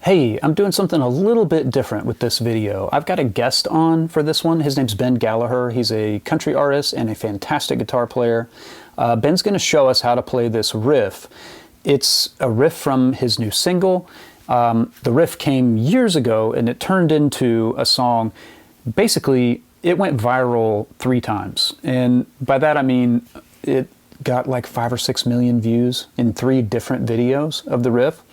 Hey, I'm doing something a little bit different with this video. I've got a guest on for this one. His name's Ben Gallaher. He's a country artist and a fantastic guitar player. Ben's going to show us how to play this riff. It's a riff from his new single. The riff came years ago and it turned into a song. Basically, it went viral 3 times. And by that I mean it got like 5 or 6 million views in 3 different videos of the riff.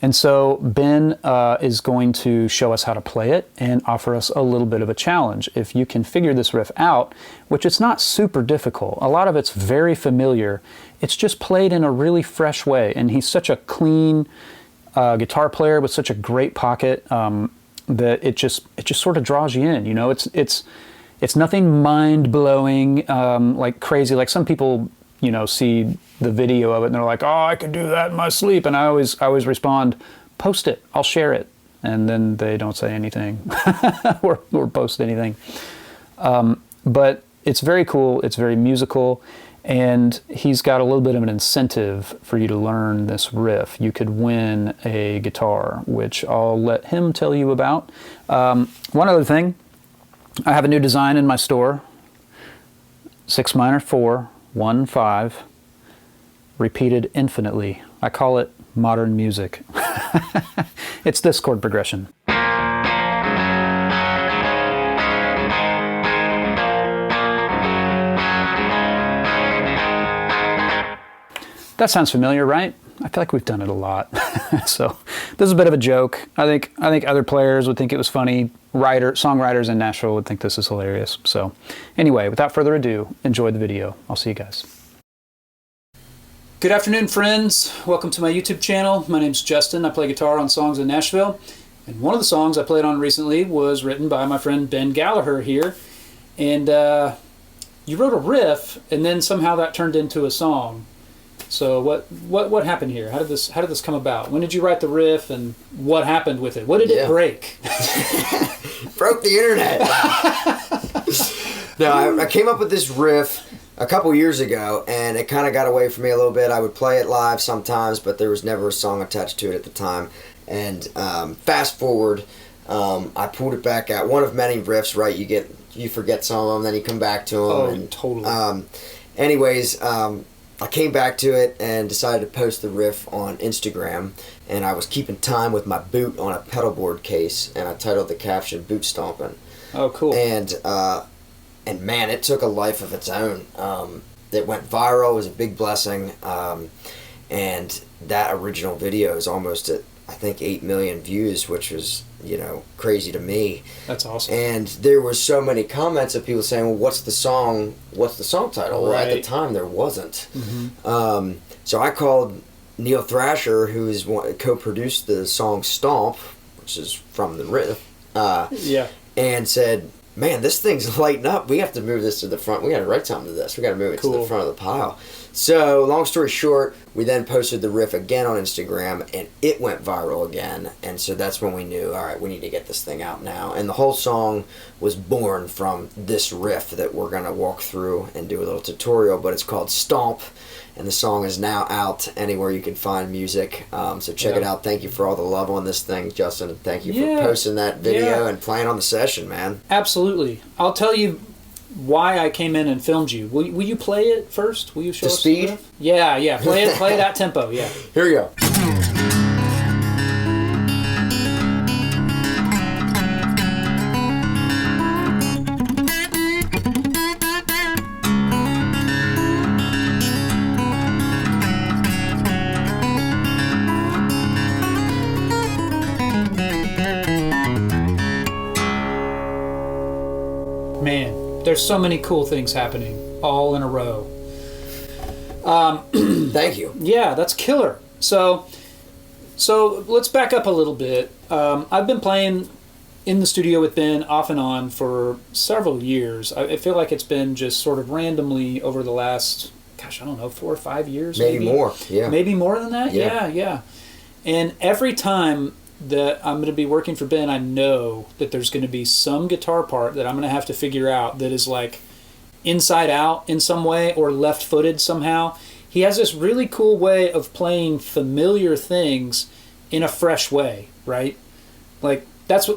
And so Ben is going to show us how to play it and offer us a little bit of a challenge. If you can figure this riff out, which it's not super difficult, a lot of it's very familiar, it's just played in a really fresh way. And he's such a clean guitar player with such a great pocket that it just sort of draws you in. You know, it's nothing mind-blowing, like crazy, like some people, you know, see the video of it and they're like, oh, I could do that in my sleep. And I always respond, post it, I'll share it. And then they don't say anything or post anything. But it's very cool, it's very musical, and he's got a little bit of an incentive for you to learn this riff. You could win a guitar, which I'll let him tell you about. One other thing, I have a new design in my store, 6 minor 4, 1 5, repeated infinitely. I call it modern music. It's this chord progression. That sounds familiar, right? I feel like we've done it a lot. So this is a bit of a joke. I think other players would think it was funny. Songwriters in Nashville would think this is hilarious. So anyway, without further ado, enjoy the video. I'll see you guys. Good afternoon, friends. Welcome to my YouTube channel. My name's Justin. I play guitar on songs in Nashville. And one of the songs I played on recently was written by my friend Ben Gallaher here. And you wrote a riff, and then somehow that turned into a song. So what happened here? How did this come about? When did you write the riff, and what happened with it? What did it break? Broke the internet. No, I came up with this riff a couple years ago, and it kind of got away from me a little bit. I would play it live sometimes, but there was never a song attached to it at the time. And fast forward, I pulled it back out. One of many riffs, right? You forget some of them, then you come back to them. Oh, and, totally. Anyways, I came back to it and decided to post the riff on Instagram, and I was keeping time with my boot on a pedal board case, and I titled the caption "Boot Stomping." Oh, cool. And man, it took a life of its own. It went viral. It was a big blessing, and that original video is almost at, I think, 8 million views, which was, you know, crazy to me. That's awesome. And there were so many comments of people saying, well, what's the song title? Well, at the time there wasn't. Mm-hmm. So I called Neil Thrasher, who co-produced the song Stomp, which is from the riff, and said, man, this thing's lighting up. We have to move this to the front. We got to write something to this. We got to move it to the front of the pile. So, long story short, we then posted the riff again on Instagram, and it went viral again. And so that's when we knew, all right, we need to get this thing out now. And the whole song was born from this riff that we're going to walk through and do a little tutorial. But it's called Stomp, and the song is now out anywhere you can find music. So check it out. Thank you for all the love on this thing, Justin. And thank you for posting that video and playing on the session, man. Absolutely. I'll tell you why I came in and filmed you. Will you play it first? Will you show us speed? The riff? Yeah. Play it at tempo. Yeah. Here we go. Man, there's so many cool things happening all in a row. Thank you. Yeah, that's killer. So let's back up a little bit. I've been playing in the studio with Ben off and on for several years. I feel like it's been just sort of randomly over the last, gosh, I don't know, 4 or 5 years. Maybe more. Yeah. Maybe more than that. Yeah. And every time that I'm going to be working for Ben, I know that there's going to be some guitar part that I'm going to have to figure out that is like inside out in some way or left-footed somehow. He has this really cool way of playing familiar things in a fresh way, right? Like that's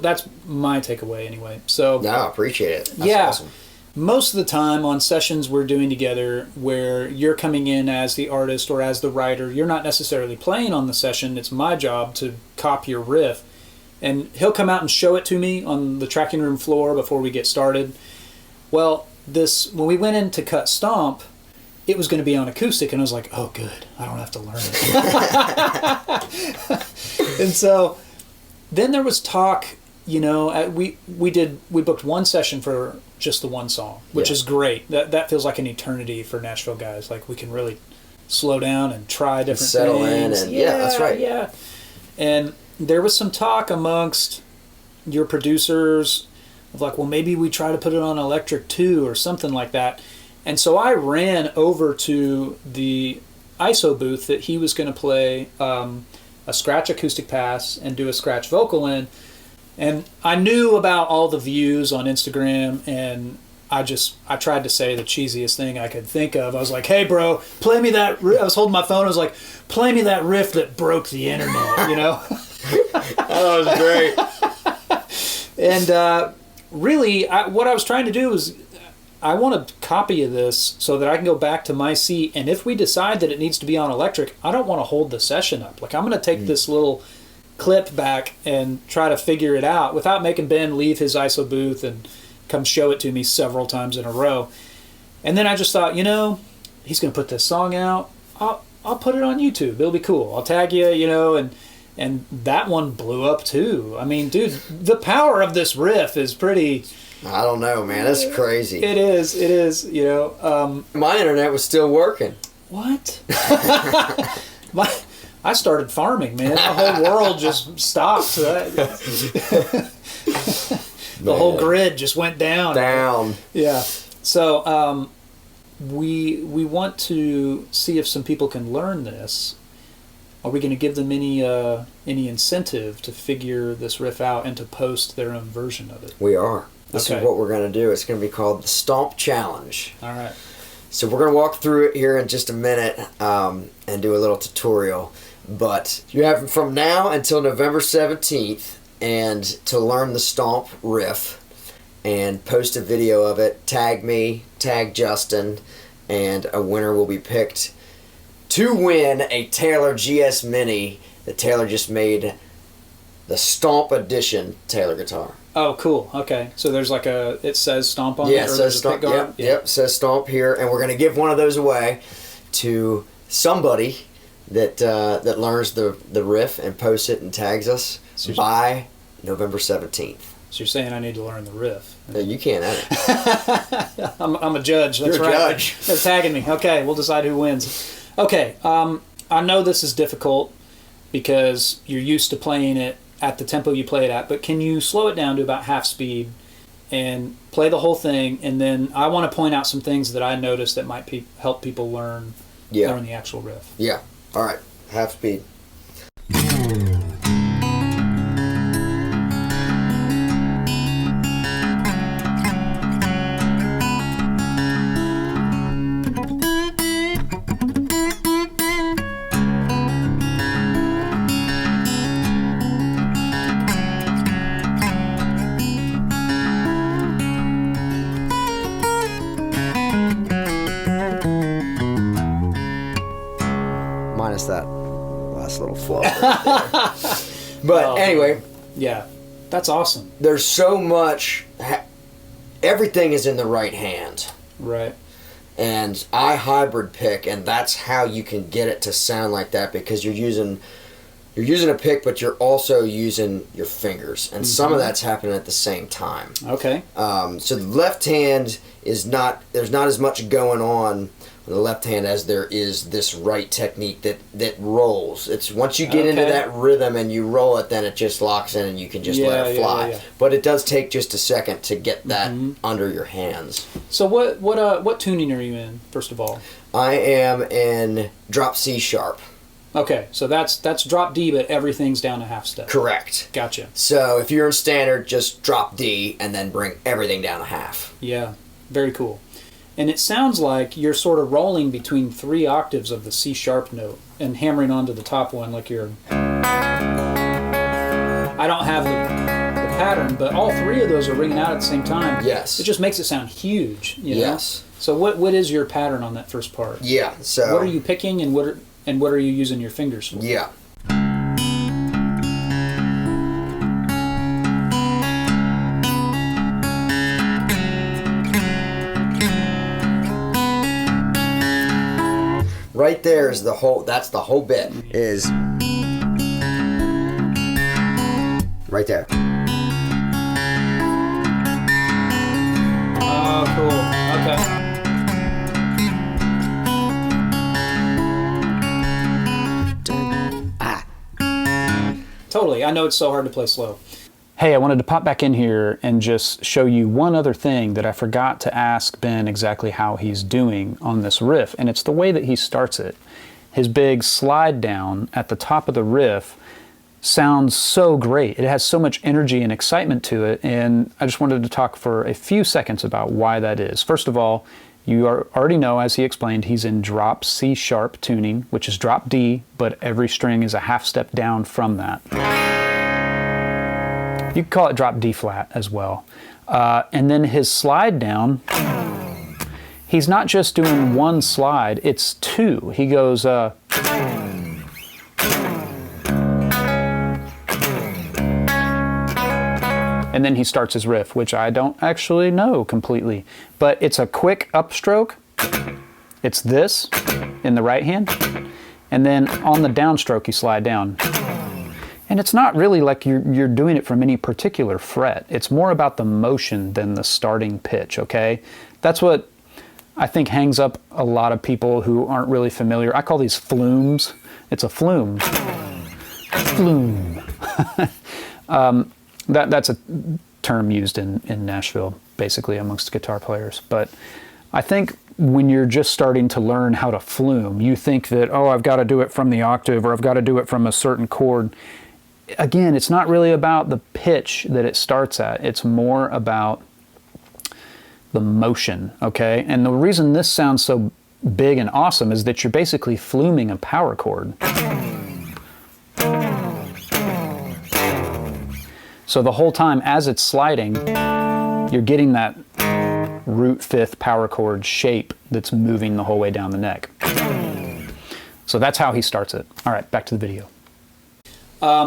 my takeaway anyway. So no, I appreciate it. That's yeah. awesome. Most of the time on sessions we're doing together where you're coming in as the artist or as the writer, you're not necessarily playing on the session. It's my job to copy your riff. And he'll come out and show it to me on the tracking room floor before we get started. Well, when we went in to cut Stomp, it was going to be on acoustic, and I was like, oh, good. I don't have to learn it. And so then there was talk, we booked one session for just the one song, which is great. That feels like an eternity for Nashville guys. Like we can really slow down and try different settle things. In and yeah, that's right. Yeah. And there was some talk amongst your producers of like, well, maybe we try to put it on electric too or something like that. And so I ran over to the ISO booth that he was going to play a scratch acoustic pass and do a scratch vocal in. And I knew about all the views on Instagram, and I tried to say the cheesiest thing I could think of. I was like, hey, bro, play me that I was holding my phone. I was like, play me that riff that broke the internet, you know? That was great. And really, what I was trying to do was I want a copy of this so that I can go back to my seat, and if we decide that it needs to be on electric, I don't want to hold the session up. Like, I'm going to take this little clip back and try to figure it out without making Ben leave his ISO booth and come show it to me several times in a row. And then I just thought, he's going to put this song out. I'll put it on YouTube. It'll be cool. I'll tag you, and that one blew up too. I mean, dude, the power of this riff is pretty... I don't know, man. That's crazy. It is, my internet was still working. What? I started farming, man. The whole world just stopped. The whole grid just went down. Down. Yeah. So we want to see if some people can learn this. Are we going to give them any incentive to figure this riff out and to post their own version of it? We are. This is what we're going to do. It's going to be called the Stomp Challenge. All right. So we're going to walk through it here in just a minute and do a little tutorial. But you have from now until November 17th and to learn the Stomp riff and post a video of it. Tag me, tag Justin, and a winner will be picked to win a Taylor GS Mini that Taylor just made, the Stomp Edition Taylor guitar. Oh, cool. Okay. So there's like it says Stomp on it? Yeah, it says Stomp. Yep, says Stomp here. And we're going to give one of those away to somebody that learns the riff and posts it and tags us by November 17th. So you're saying I need to learn the riff? You can't edit it. I'm a judge. That's You're a right. judge. They're tagging me. Okay, we'll decide who wins. Okay, I know this is difficult because you're used to playing it at the tempo you play it at, but can you slow it down to about half speed and play the whole thing? And then I want to point out some things that I noticed that might help people learn the actual riff. Yeah. All right. Half speed. Minus that last little flaw. But anyway. Yeah, that's awesome. There's so much. Everything is in the right hand. Right. And I hybrid pick, and that's how you can get it to sound like that, because you're using a pick, but you're also using your fingers, and some of that's happening at the same time. Okay. So the left hand there's not as much going on the left hand as there is this right technique that rolls. It's once you get into that rhythm and you roll it, then it just locks in and you can just let it fly. Yeah. But it does take just a second to get that under your hands. So what tuning are you in, first of all? I am in drop C sharp. Okay, so that's drop D, but everything's down a half step. Correct. Gotcha. So if you're in standard, just drop D and then bring everything down a half. Yeah, very cool. And it sounds like you're sort of rolling between 3 octaves of the C sharp note and hammering onto the top one like you're... I don't have the pattern, but all three of those are ringing out at the same time. Yes. It just makes it sound huge. You know? Yes. So what is your pattern on that first part? Yeah. So what are you picking, and what are you using your fingers for? Yeah. Right there is the whole. That's the whole bit. Is right there. Oh, cool. Okay. Totally. I know it's so hard to play slow. Hey, I wanted to pop back in here and just show you one other thing that I forgot to ask Ben exactly how he's doing on this riff, and it's the way that he starts it. His big slide down at the top of the riff sounds so great. It has so much energy and excitement to it, and I just wanted to talk for a few seconds about why that is. First of all, you already know, as he explained, he's in drop C sharp tuning, which is drop D, but every string is a half step down from that. You could call it drop D flat as well. And then his slide down, he's not just doing one slide, it's two. He goes, and then he starts his riff, which I don't actually know completely. But it's a quick upstroke. It's this in the right hand. And then on the downstroke, you slide down. And it's not really like you're doing it from any particular fret. It's more about the motion than the starting pitch, okay? That's what I think hangs up a lot of people who aren't really familiar. I call these flumes. It's a flume. Flume. That's a term used in Nashville, basically, amongst guitar players. But I think when you're just starting to learn how to flume, you think that, oh, I've got to do it from the octave, or I've got to do it from a certain chord. Again, it's not really about the pitch that it starts at. It's more about the motion, okay? And the reason this sounds so big and awesome is that you're basically fluming a power chord. So the whole time as it's sliding, you're getting that root fifth power chord shape that's moving the whole way down the neck. So that's how he starts it. All right, back to the video.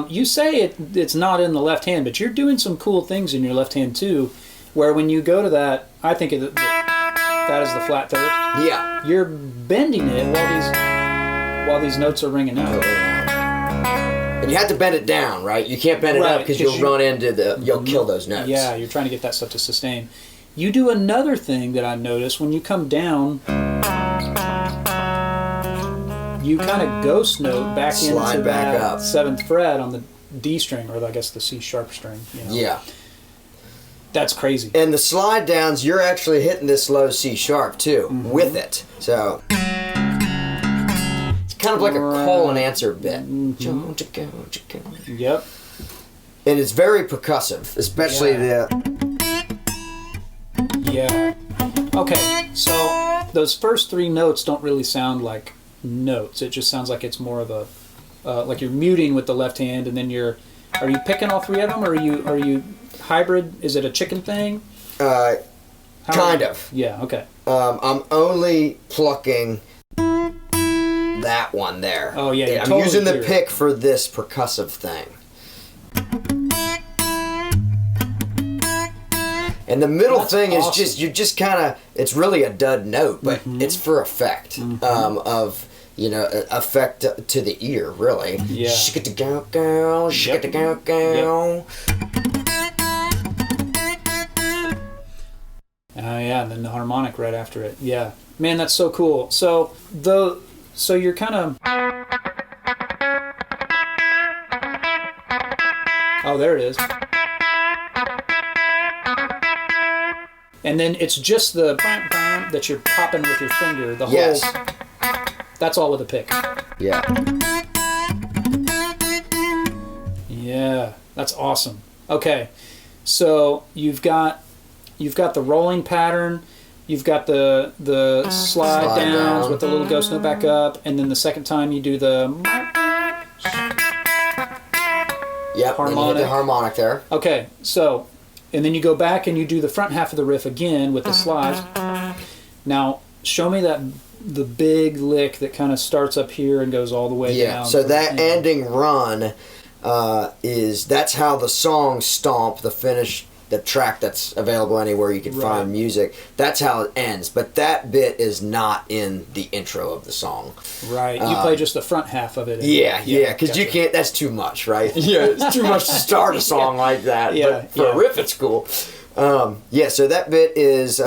You say it's not in the left hand, but you're doing some cool things in your left hand too, where when you go to that, I think that is the flat third. Yeah. You're bending it while these notes are ringing out. And you have to bend it down, right? You can't bend it up because you'll run into you'll kill those notes. Yeah, you're trying to get that stuff to sustain. You do another thing that I noticed when you come down. You kind of ghost note back into that 7th fret on the D string, or I guess the C sharp string. You know? Yeah. That's crazy. And the slide downs, you're actually hitting this low C sharp too, with it. So it's kind of like a call and answer bit. Yep. And it's very percussive, especially the... Yeah. Okay, so those first 3 notes don't really sound like notes. It just sounds like it's more of a like you're muting with the left hand, and then are you picking all 3 of them, or are you hybrid? Is it a chicken thing? Kind of. Yeah. Okay. I'm only plucking that one there. Oh yeah. I'm using the pick for this percussive thing. And the middle thing is just, you just kind of, it's really a dud note, but it's for effect of, you know, effect to the ear, really. Yeah. Shik-a-da-go-go, shik-a-da-go-go. Yeah, and then the harmonic right after it. Yeah. Man, that's so cool. So you're kind of... Oh, there it is. And then it's just the that you're popping with your finger. The whole, that's all with a pick. Yeah. Yeah, that's awesome. Okay, so you've got the rolling pattern. You've got the slide downs with the little ghost note back up, and then the second time you do the Yep, and you hit the harmonic there. Okay, so, and then you go back and you do the front half of the riff again with the slide. Now, show me the big lick that kind of starts up here and goes all the way down. Yeah, so that ending run that's how the song Stomp, the track that's available anywhere you can find music, that's how it ends. But that bit is not in the intro of the song. Right. You play just the front half of it. Yeah, because you can't, that's too much, right? Yeah, it's too much to start a song like that. Yeah, but for a riff, it's cool. So that bit is...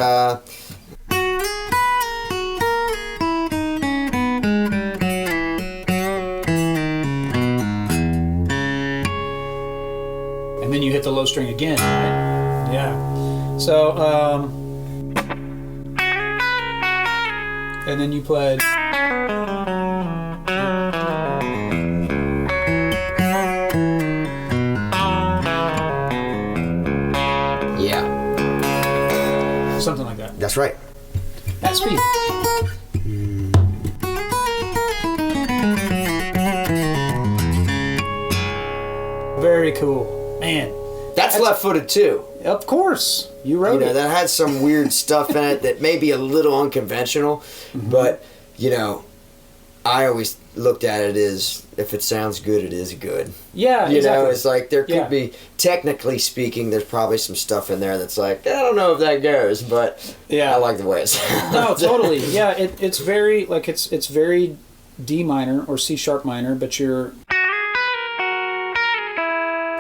and then you hit the low string again, right? Yeah. So, and then you played. Yeah. Something like that. That's right. At speed. Very cool. Man. That's left-footed too. Of course. You wrote it. That had some weird stuff in it that may be a little unconventional, but, I always looked at it as, if it sounds good, it is good. Yeah, exactly. It's like, there could be, technically speaking, there's probably some stuff in there that's like, I don't know if that goes, but I like the way it sounds. No, totally. Yeah, it's very, it's very D minor or C sharp minor, but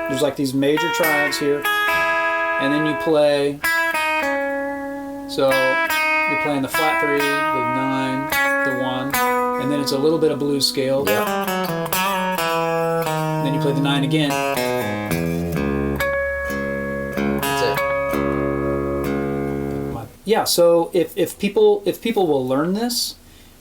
there's like these major triads here, and then you play, so you're playing the flat 3, the 9, the 1, and then it's a little bit of blues scale. Yep. And then you play the 9 again. That's it. Yeah, so if people will learn this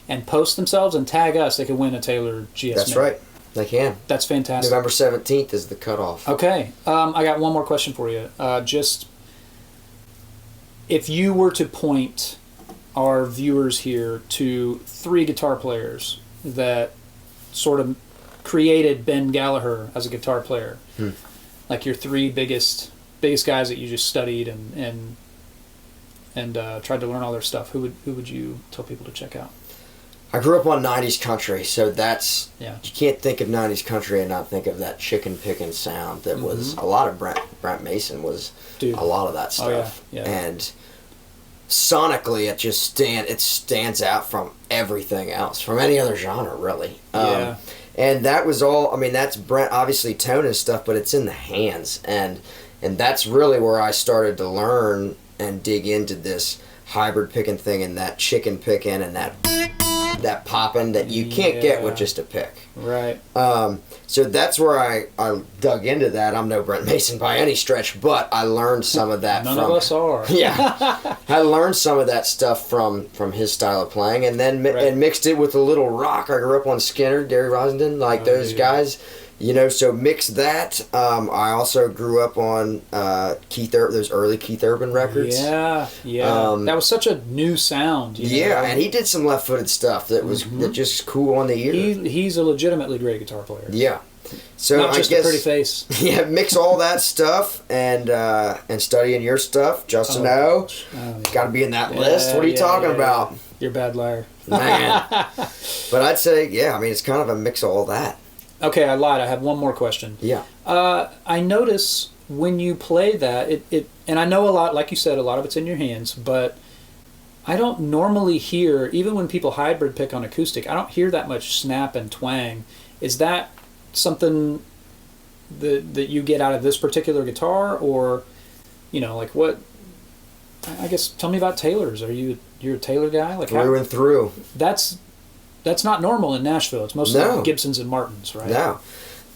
and post themselves and tag us, they can win a Taylor GS. That's right. They can. That's fantastic. November 17th is the cutoff. Okay. I got one more question for you. Just if you were to point our viewers here to 3 guitar players that sort of created Ben Gallaher as a guitar player, like your 3 biggest guys that you just studied and tried to learn all their stuff, who would you tell people to check out? I grew up on 90s country, so that's... Yeah. You can't think of 90s country and not think of that chicken picking sound that was... A lot of Brent Mason was a lot of that stuff. Oh, yeah. And sonically, it just stands out from everything else, from any other genre, really. And that was all... I mean, that's Brent, obviously, tone and stuff, but it's in the hands. And that's really where I started to learn and dig into this hybrid picking thing and that chicken picking and that popping that you can't get with just a pick. Right. So that's where I dug into that. I'm no Brent Mason by any stretch, but I learned some of that None of us are. Yeah. I learned some of that stuff from his style of playing and then and mixed it with a little rock. I grew up on Skinner, Gary Rosendon, those guys. So mix that. I also grew up on those early Keith Urban records. Yeah. That was such a new sound. And he did some left-footed stuff that was just cool on the ear. He's a legitimately great guitar player. Yeah. So not just a pretty face. Yeah, mix all that stuff and studying your stuff. Justin got to be in that list. What are you talking about? You're a bad liar. Man. But I'd say, it's kind of a mix of all that. Okay, I lied. I have one more question. Yeah. I notice when you play that, and I know a lot, like you said, a lot of it's in your hands, but I don't normally hear, even when people hybrid pick on acoustic, I don't hear that much snap and twang. Is that something that you get out of this particular guitar, or, what? I guess, tell me about Taylors. You're a Taylor guy? Through and through. That's not normal in Nashville. It's mostly Gibsons and Martins, right? No.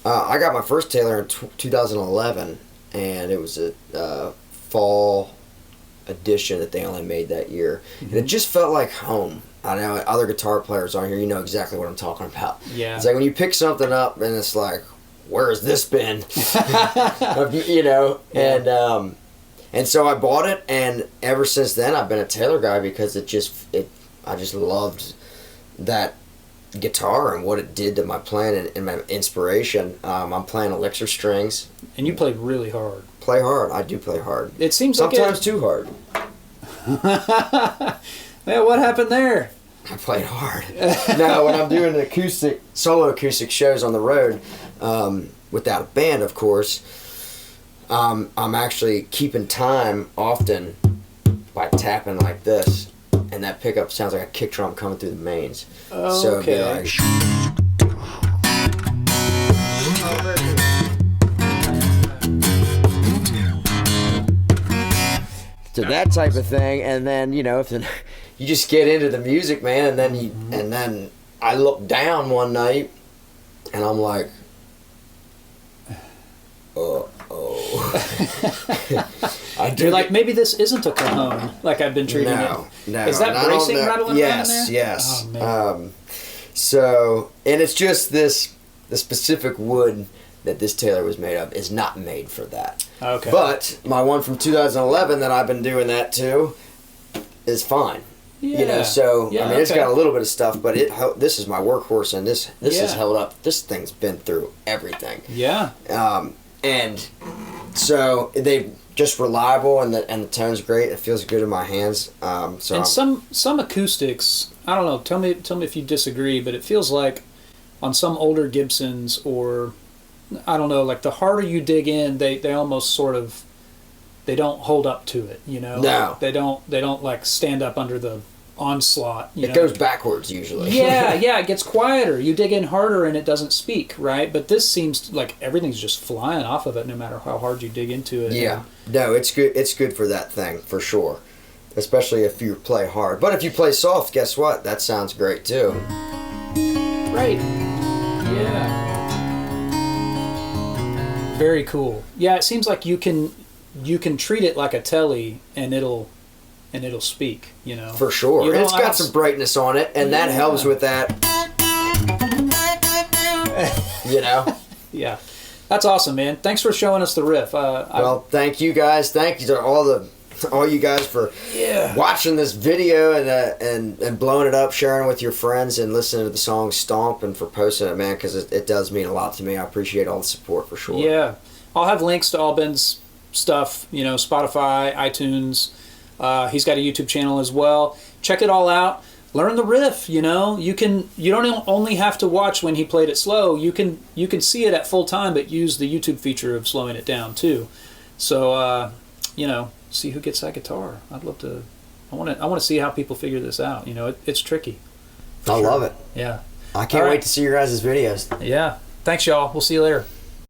I got my first Taylor in 2011, and it was a fall edition that they only made that year. And it just felt like home. I know other guitar players on here, you know exactly what I'm talking about. Yeah. It's like when you pick something up, and it's like, where has this been? And so I bought it, and ever since then I've been a Taylor guy because I just loved that guitar and what it did to my playing and my inspiration. I'm playing Elixir strings. And you played really hard. Play hard. I do play hard. It seems sometimes too hard. Yeah, what happened there? I played hard. No, when I'm doing solo acoustic shows on the road, without a band, of course, I'm actually keeping time often by tapping like this, and that pickup sounds like a kick drum coming through the mains. Okay. So it'd be like, to that type of thing, and then you just get into the music, man, and then I look down one night, and I'm like, You're like, maybe this isn't a cajon like I've been treating it. No. Is that bracing rattling around there? Yes. Oh, man. So, and it's just the specific wood that this Taylor was made of is not made for that. Okay. But my one from 2011 that I've been doing that to is fine. Yeah. It's got a little bit of stuff, but this is my workhorse, and this has held up. This thing's been through everything. Yeah. And so they just reliable, and the tone's great. It feels good in my hands. Some acoustics, I don't know. Tell me if you disagree, but it feels like on some older Gibsons, or I don't know, like the harder you dig in, they almost sort of, they don't hold up to it. No. They don't like stand up under the onslaught. It goes backwards usually. Yeah, it gets quieter. You dig in harder and it doesn't speak, right? But this seems like everything's just flying off of it no matter how hard you dig into it. Yeah. No, it's good. It's good for that thing, for sure. Especially if you play hard. But if you play soft, guess what? That sounds great too. Right. Yeah. Very cool. Yeah, it seems like you can treat it like a telly and it'll speak, For sure. It's got some brightness on it, and that helps with that. Yeah. That's awesome, man. Thanks for showing us the riff. Thank you guys. Thank you to all you guys for watching this video and blowing it up, sharing it with your friends, and listening to the song Stomp, and for posting it, man, because it does mean a lot to me. I appreciate all the support, for sure. Yeah. I'll have links to all Ben's stuff, Spotify, iTunes. He's got a YouTube channel as well. Check it all out. Learn the riff. You don't only have to watch when he played it slow. You can see it at full time, but use the YouTube feature of slowing it down too. So see who gets that guitar. I'd love to. I want to see how people figure this out. It's tricky. I love it. Yeah. I can't wait to see your guys' videos. Yeah. Thanks, y'all. We'll see you later.